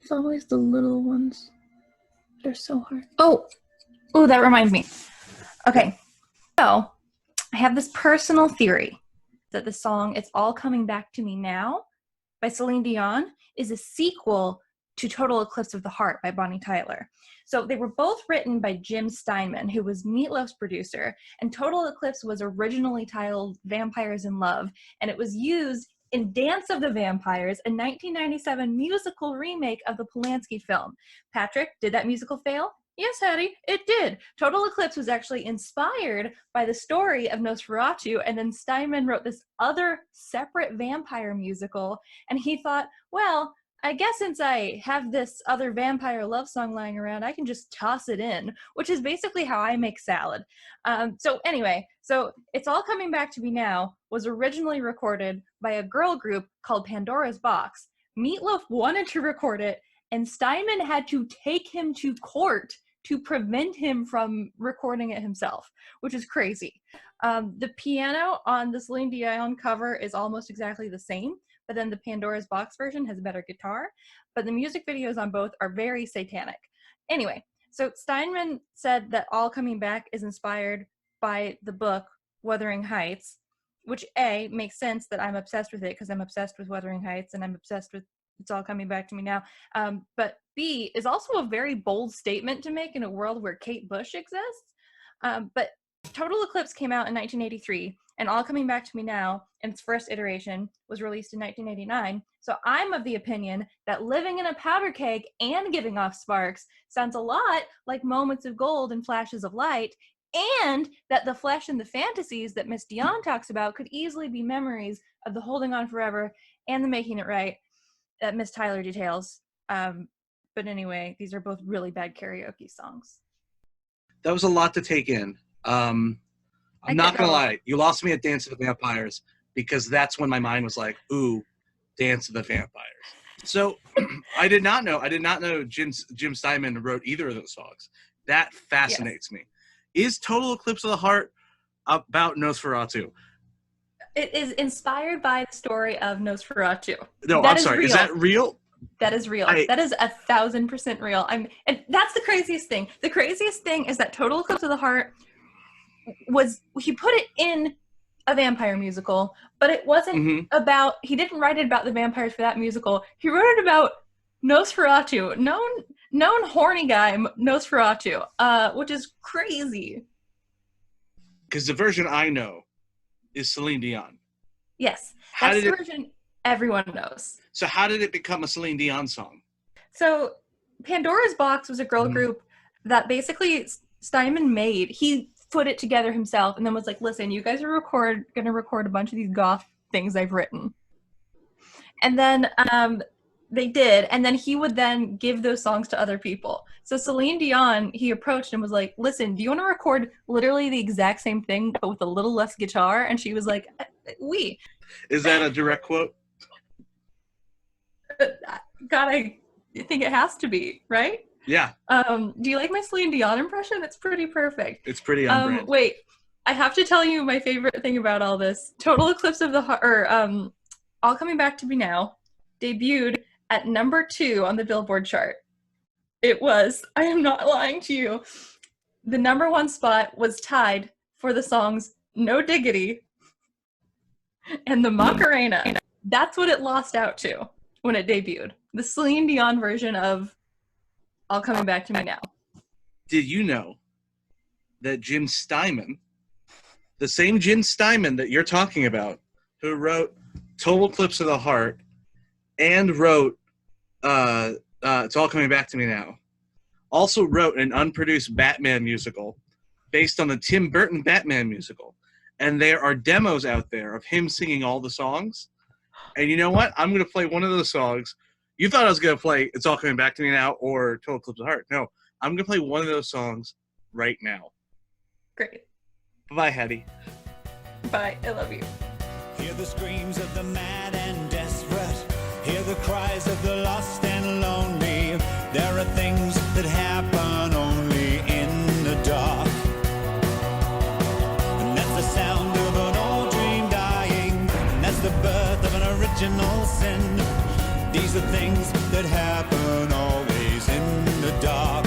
It's always the little ones that are so hard. Oh, that reminds me. Okay, so I have this personal theory that the song It's All Coming Back to Me Now by Celine Dion is a sequel to Total Eclipse of the Heart by Bonnie Tyler. So they were both written by Jim Steinman, who was Meatloaf's producer, and Total Eclipse was originally titled Vampires in Love, and it was used in Dance of the Vampires, a 1997 musical remake of the Polanski film. Patrick, did that musical fail? Yes, Hattie, it did. Total Eclipse was actually inspired by the story of Nosferatu, and then Steinman wrote this other separate vampire musical, and he thought, well, I guess since I have this other vampire love song lying around, I can just toss it in, which is basically how I make salad. So It's All Coming Back to Me Now was originally recorded by a girl group called Pandora's Box. Meatloaf wanted to record it, and Steinman had to take him to court to prevent him from recording it himself, which is crazy. The piano on the Celine Dion cover is almost exactly the same, but then the Pandora's Box version has a better guitar, but the music videos on both are very satanic. Anyway, so Steinman said that All Coming Back is inspired by the book Wuthering Heights, which A, makes sense that I'm obsessed with it because I'm obsessed with Wuthering Heights and I'm obsessed with It's All Coming Back to Me Now. But B, is also a very bold statement to make in a world where Kate Bush exists. But Total Eclipse came out in 1983, and All Coming Back to Me Now, in its first iteration, was released in 1989. So I'm of the opinion that Living in a Powder Keg and Giving Off Sparks sounds a lot like Moments of Gold and Flashes of Light, and that the flesh and the fantasies that Miss Dion talks about could easily be memories of the Holding On Forever and the Making It Right that Miss Tyler details. But anyway, these are both really bad karaoke songs. That was a lot to take in. I'm not going to lie. You lost me at Dance of the Vampires because that's when my mind was like, ooh, Dance of the Vampires. So I did not know Jim Steinman wrote either of those songs. That fascinates me. Is Total Eclipse of the Heart about Nosferatu? It is inspired by the story of Nosferatu. No, I'm sorry. Is that real? That is real. That is 1,000% real. And that's the craziest thing. The craziest thing is that Total Eclipse of the Heart he put it in a vampire musical, but it wasn't about, he didn't write it about the vampires for that musical. He wrote it about Nosferatu, known horny guy Nosferatu, which is crazy. Because the version I know is Celine Dion. Yes, that's the version everyone knows. So how did it become a Celine Dion song? So Pandora's Box was a girl group that basically Steinman made. He put it together himself and then was like, listen, you guys are going to record a bunch of these goth things I've written. And then they did, and then he would then give those songs to other people. So Celine Dion, he approached and was like, listen, do you want to record literally the exact same thing but with a little less guitar? And she was like, oui. Is that a direct quote? God, I think it has to be, right? Yeah. Do you like my Celine Dion impression? It's pretty perfect. It's pretty on brand. Wait, I have to tell you my favorite thing about all this. Total Eclipse of the Heart, or All Coming Back to Me Now, debuted at number 2 on the Billboard chart. It was, I am not lying to you, the number 1 spot was tied for the songs No Diggity and the Macarena. That's what it lost out to when it debuted. The Celine Dion version of All Coming Back to Me Now. Did you know that Jim Steinman, the same Jim Steinman that you're talking about, who wrote Total Eclipse of the Heart and wrote It's All Coming Back to Me Now, also wrote an unproduced Batman musical based on the Tim Burton Batman musical. And there are demos out there of him singing all the songs. And you know what? I'm going to play one of those songs. You thought I was going to play It's All Coming Back to Me Now or Total Eclipse of the Heart. No, I'm going to play one of those songs right now. Great. Bye, Hattie. Bye. I love you. Hear the screams of the mad and desperate. Hear the cries of the lost and lonely. There are things that happen only in the dark. And that's the sound of an old dream dying. And that's the birth of an original sin. These are things that happen dark.